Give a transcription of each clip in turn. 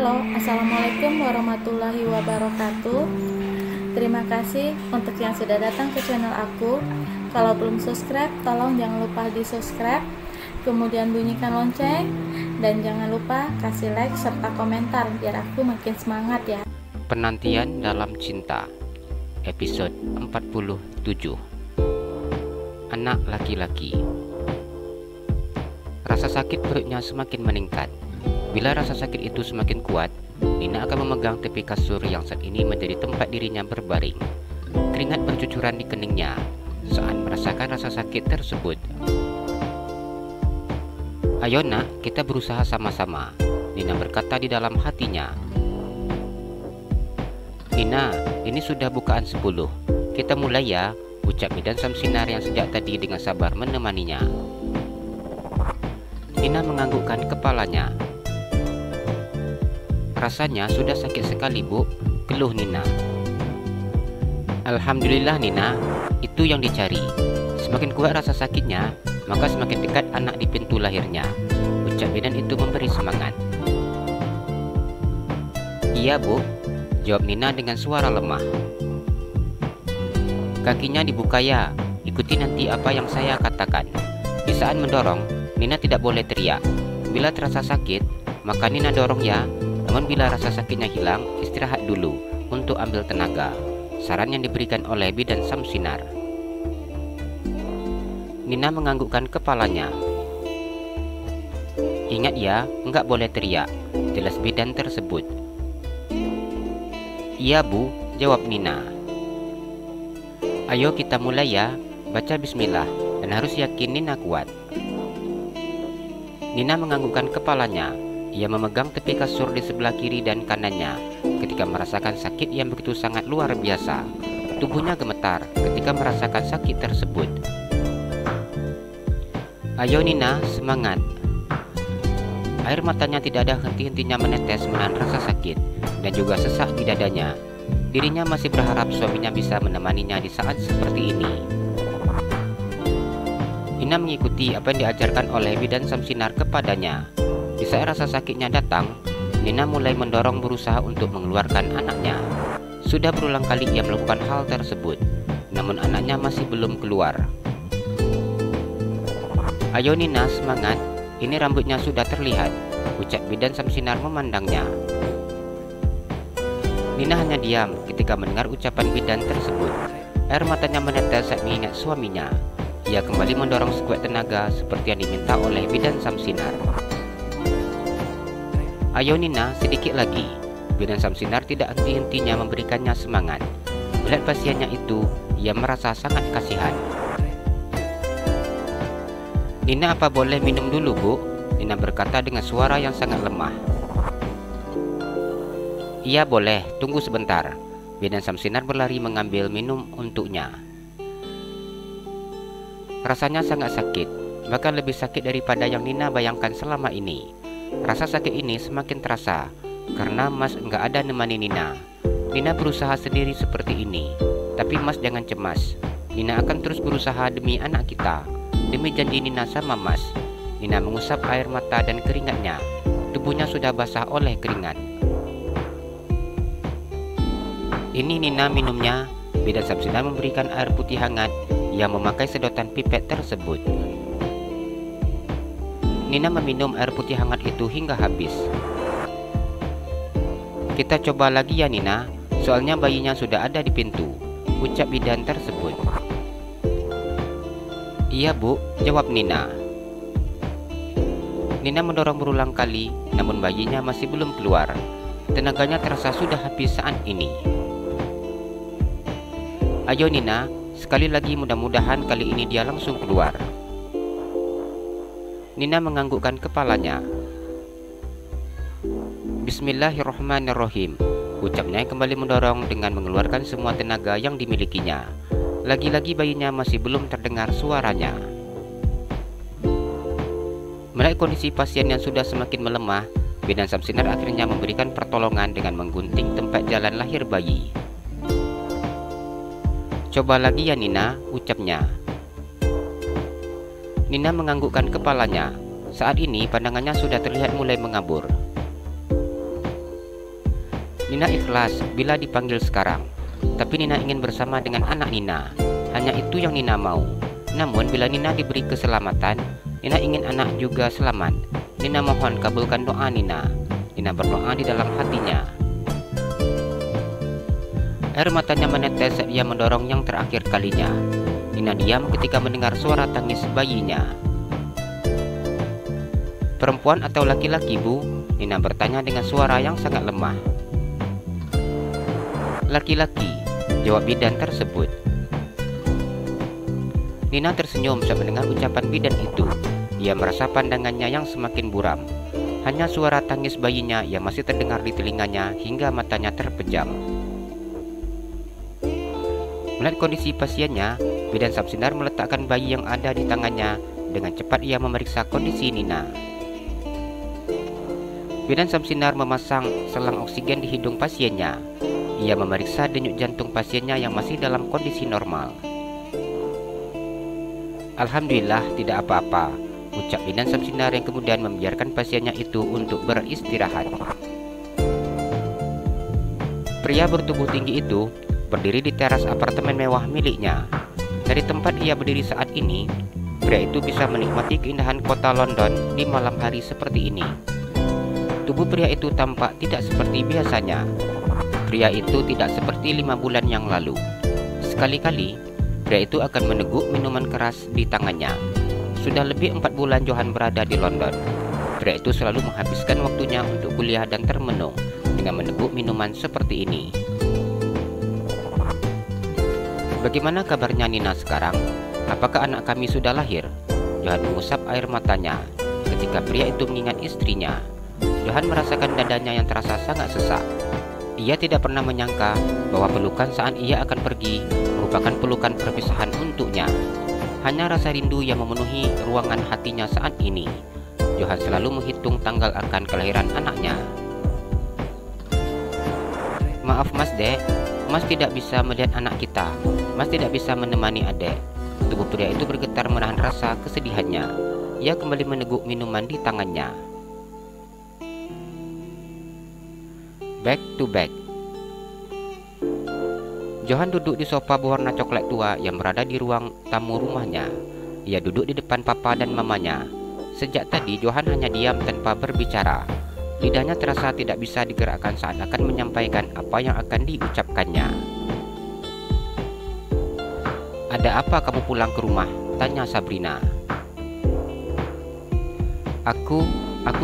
Halo, Assalamualaikum warahmatullahi wabarakatuh. Terima kasih untuk yang sudah datang ke channel aku. Kalau belum subscribe, tolong jangan lupa di subscribe, kemudian bunyikan lonceng, dan jangan lupa kasih like serta komentar biar aku makin semangat ya. Penantian dalam cinta, episode 47. Anak laki-laki. Rasa sakit perutnya semakin meningkat. Bila rasa sakit itu semakin kuat, Nina akan memegang tepi kasur yang saat ini menjadi tempat dirinya berbaring. Keringat bercucuran di keningnya saat merasakan rasa sakit tersebut. "Ayo nak, kita berusaha sama-sama," Nina berkata di dalam hatinya. "Nina, ini sudah bukaan 10. Kita mulai ya," ucap Bidan Samsinar yang sejak tadi dengan sabar menemaninya. Nina menganggukkan kepalanya. "Rasanya sudah sakit sekali, Bu," keluh Nina. "Alhamdulillah Nina, itu yang dicari. Semakin kuat rasa sakitnya, maka semakin dekat anak di pintu lahirnya," ucap Bidan itu memberi semangat. "Iya Bu," jawab Nina dengan suara lemah. "Kakinya dibuka ya, ikuti nanti apa yang saya katakan." Di saat mendorong, Nina tidak boleh teriak. Bila terasa sakit, maka Nina dorong ya. Namun bila rasa sakitnya hilang, istirahat dulu untuk ambil tenaga. Saran yang diberikan oleh Bidan Samsinar. Nina menganggukkan kepalanya. "Ingat ya, enggak boleh teriak," jelas Bidan tersebut. "Iya Bu," jawab Nina. "Ayo kita mulai ya, baca bismillah, dan harus yakin Nina kuat." Nina menganggukkan kepalanya. Ia memegang tepi kasur di sebelah kiri dan kanannya ketika merasakan sakit yang begitu sangat luar biasa. Tubuhnya gemetar ketika merasakan sakit tersebut. "Ayo Nina, semangat." Air matanya tidak ada henti-hentinya menetes menahan rasa sakit dan juga sesak di dadanya. Dirinya masih berharap suaminya bisa menemaninya di saat seperti ini. Nina mengikuti apa yang diajarkan oleh Bidan Samsinar kepadanya. Di saat rasa sakitnya datang, Nina mulai mendorong berusaha untuk mengeluarkan anaknya. Sudah berulang kali ia melakukan hal tersebut, namun anaknya masih belum keluar. "Ayo Nina, semangat, ini rambutnya sudah terlihat," ucap Bidan Samsinar memandangnya. Nina hanya diam ketika mendengar ucapan Bidan tersebut. Air matanya menetes saat mengingat suaminya. Ia kembali mendorong sekuat tenaga seperti yang diminta oleh Bidan Samsinar. "Ayo Nina, sedikit lagi." Bidan Samsinar tidak henti-hentinya memberikannya semangat. Melihat pasiennya itu, ia merasa sangat kasihan. "Nina, apa boleh minum dulu Bu?" Nina berkata dengan suara yang sangat lemah. "Iya boleh, tunggu sebentar." Bidan Samsinar berlari mengambil minum untuknya. Rasanya sangat sakit, bahkan lebih sakit daripada yang Nina bayangkan selama ini. Rasa sakit ini semakin terasa karena Mas enggak ada nemani Nina. Nina berusaha sendiri seperti ini. Tapi Mas jangan cemas. Nina akan terus berusaha demi anak kita, demi janji Nina sama Mas. Nina mengusap air mata dan keringatnya. Tubuhnya sudah basah oleh keringat. "Ini Nina minumnya." Bidan Samsinar memberikan air putih hangat yang memakai sedotan pipet tersebut. Nina meminum air putih hangat itu hingga habis. "Kita coba lagi ya Nina, soalnya bayinya sudah ada di pintu," ucap bidan tersebut. "Iya Bu," jawab Nina. Nina mendorong berulang kali, namun bayinya masih belum keluar. Tenaganya terasa sudah habis saat ini. "Ayo Nina, sekali lagi, mudah-mudahan kali ini dia langsung keluar." Nina menganggukkan kepalanya. "Bismillahirrahmanirrahim," ucapnya yang kembali mendorong dengan mengeluarkan semua tenaga yang dimilikinya. Lagi-lagi bayinya masih belum terdengar suaranya. Melihat kondisi pasien yang sudah semakin melemah, Bidan Samsinar akhirnya memberikan pertolongan dengan menggunting tempat jalan lahir bayi. "Coba lagi ya Nina," ucapnya. Nina menganggukkan kepalanya. Saat ini pandangannya sudah terlihat mulai mengabur. Nina ikhlas bila dipanggil sekarang, tapi Nina ingin bersama dengan anak Nina. Hanya itu yang Nina mau. Namun bila Nina diberi keselamatan, Nina ingin anak juga selamat. Nina mohon kabulkan doa Nina. Nina berdoa di dalam hatinya. Air matanya menetes saat ia mendorong yang terakhir kalinya. Nina diam ketika mendengar suara tangis bayinya. Perempuan atau laki-laki, Bu? Nina bertanya dengan suara yang sangat lemah. Laki-laki, jawab bidan tersebut. Nina tersenyum saat mendengar ucapan bidan itu. Ia merasa pandangannya yang semakin buram. Hanya suara tangis bayinya yang masih terdengar di telinganya hingga matanya terpejam. Melihat kondisi pasiennya, bidan Samsinar meletakkan bayi yang ada di tangannya. Dengan cepat ia memeriksa kondisi Nina. Bidan Samsinar memasang selang oksigen di hidung pasiennya. Ia memeriksa denyut jantung pasiennya yang masih dalam kondisi normal. Alhamdulillah, tidak apa-apa, ucap bidan Samsinar yang kemudian membiarkan pasiennya itu untuk beristirahat. Pria bertubuh tinggi itu berdiri di teras apartemen mewah miliknya. Dari tempat ia berdiri saat ini, pria itu bisa menikmati keindahan kota London di malam hari seperti ini. Tubuh pria itu tampak tidak seperti biasanya. Pria itu tidak seperti 5 bulan yang lalu. Sekali-kali, pria itu akan meneguk minuman keras di tangannya. Sudah lebih 4 bulan Johan berada di London. Pria itu selalu menghabiskan waktunya untuk kuliah dan termenung dengan meneguk minuman seperti ini. Bagaimana kabarnya Nina sekarang? Apakah anak kami sudah lahir? Johan mengusap air matanya ketika pria itu mengingat istrinya. Johan merasakan dadanya yang terasa sangat sesak. Ia tidak pernah menyangka bahwa pelukan saat ia akan pergi merupakan pelukan perpisahan untuknya. Hanya rasa rindu yang memenuhi ruangan hatinya saat ini. Johan selalu menghitung tanggal akan kelahiran anaknya. Maaf Mas Dek, Mas tidak bisa melihat anak kita. Mas tidak bisa menemani adek. Tubuh pria itu bergetar menahan rasa kesedihannya. Ia kembali meneguk minuman di tangannya. Back to back. Johan duduk di sofa berwarna coklat tua yang berada di ruang tamu rumahnya. Ia duduk di depan papa dan mamanya. Sejak tadi Johan hanya diam tanpa berbicara. Lidahnya terasa tidak bisa digerakkan saat akan menyampaikan apa yang akan diucapkannya. Ada apa kamu pulang ke rumah? Tanya Sabrina. Aku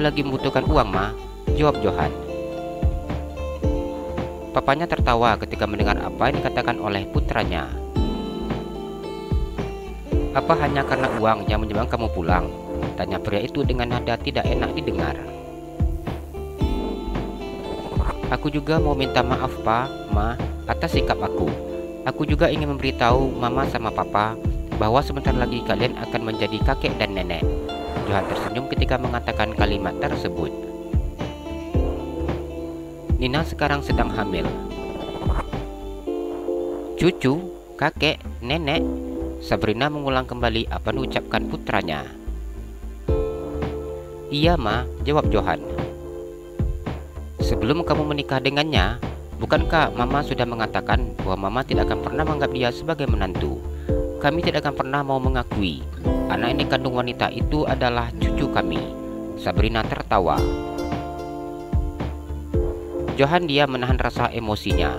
lagi membutuhkan uang, Ma, jawab Johan. Papanya tertawa ketika mendengar apa yang dikatakan oleh putranya. Apa hanya karena uang yang menyebabkan kamu pulang? Tanya pria itu dengan nada tidak enak didengar. Aku juga mau minta maaf, Pak, Ma, atas sikap aku. Aku juga ingin memberitahu Mama sama Papa bahwa sebentar lagi kalian akan menjadi kakek dan nenek. Johan tersenyum ketika mengatakan kalimat tersebut. Nina sekarang sedang hamil. Cucu, kakek, nenek. Sabrina mengulang kembali apa yang diucapkan putranya. Iya, Ma, jawab Johan. Sebelum kamu menikah dengannya, bukankah Mama sudah mengatakan bahwa Mama tidak akan pernah menganggap dia sebagai menantu? Kami tidak akan pernah mau mengakui anak ini kandung wanita itu adalah cucu kami. Sabrina tertawa. Johan dia menahan rasa emosinya.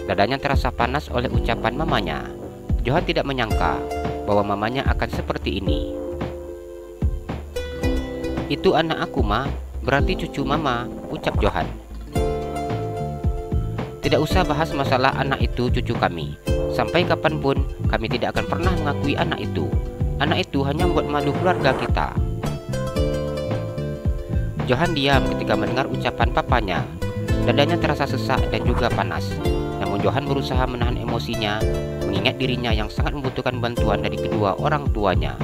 Dadanya terasa panas oleh ucapan mamanya. Johan tidak menyangka bahwa mamanya akan seperti ini. Itu anak aku, Ma, berarti cucu Mama, ucap Johan. Tidak usah bahas masalah anak itu cucu kami. Sampai kapanpun kami tidak akan pernah mengakui anak itu. Anak itu hanya membuat malu keluarga kita. Johan diam ketika mendengar ucapan papanya. Dadanya terasa sesak dan juga panas. Namun Johan berusaha menahan emosinya, mengingat dirinya yang sangat membutuhkan bantuan dari kedua orang tuanya.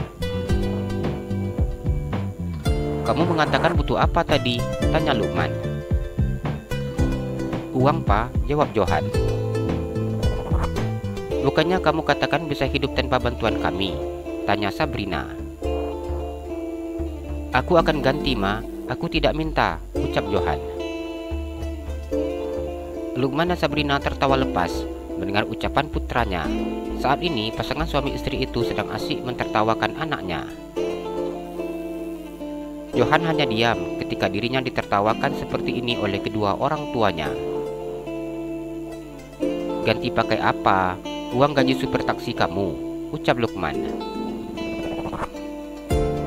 Kamu mengatakan butuh apa tadi? Tanya Lukman. Uang, Pak, jawab Johan. Bukannya kamu katakan bisa hidup tanpa bantuan kami? Tanya Sabrina. Aku akan ganti, Ma. Aku tidak minta, ucap Johan. Lukman dan Sabrina tertawa lepas mendengar ucapan putranya. Saat ini pasangan suami istri itu sedang asyik mentertawakan anaknya. Johan hanya diam ketika dirinya ditertawakan seperti ini oleh kedua orang tuanya. "Ganti pakai apa? Uang gaji supir taksi kamu," ucap Lukman.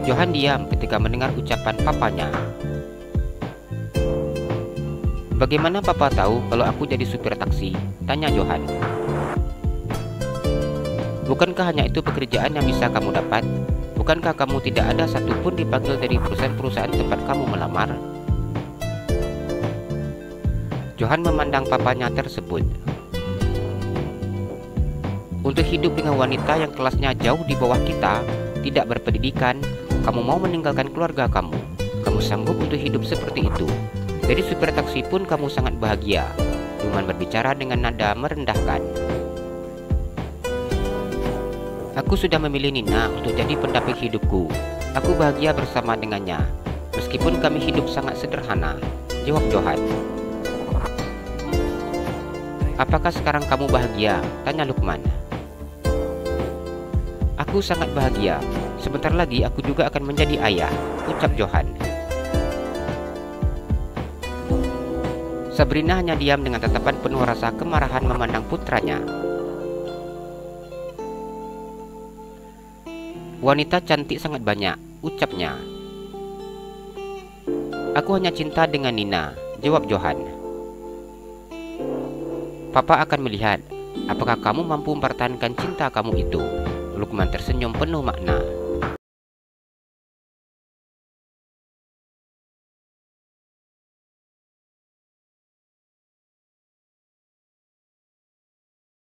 Johan diam ketika mendengar ucapan papanya. "Bagaimana papa tahu kalau aku jadi supir taksi?" tanya Johan. "Bukankah hanya itu pekerjaan yang bisa kamu dapat? Bukankah kamu tidak ada satupun dipanggil dari perusahaan-perusahaan tempat kamu melamar?" Johan memandang papanya tersebut. "Untuk hidup dengan wanita yang kelasnya jauh di bawah kita, tidak berpendidikan, kamu mau meninggalkan keluarga kamu. Kamu sanggup untuk hidup seperti itu. Jadi supir taksi pun kamu sangat bahagia." Lukman berbicara dengan nada merendahkan. "Aku sudah memilih Nina untuk jadi pendamping hidupku. Aku bahagia bersama dengannya, meskipun kami hidup sangat sederhana," jawab Johan. "Apakah sekarang kamu bahagia?" tanya Lukman. "Aku sangat bahagia. Sebentar lagi aku juga akan menjadi ayah," ucap Johan. Sabrina hanya diam dengan tatapan penuh rasa kemarahan memandang putranya. "Wanita cantik sangat banyak," ucapnya. "Aku hanya cinta dengan Nina," jawab Johan. "Papa akan melihat apakah kamu mampu mempertahankan cinta kamu itu." Lukman tersenyum penuh makna.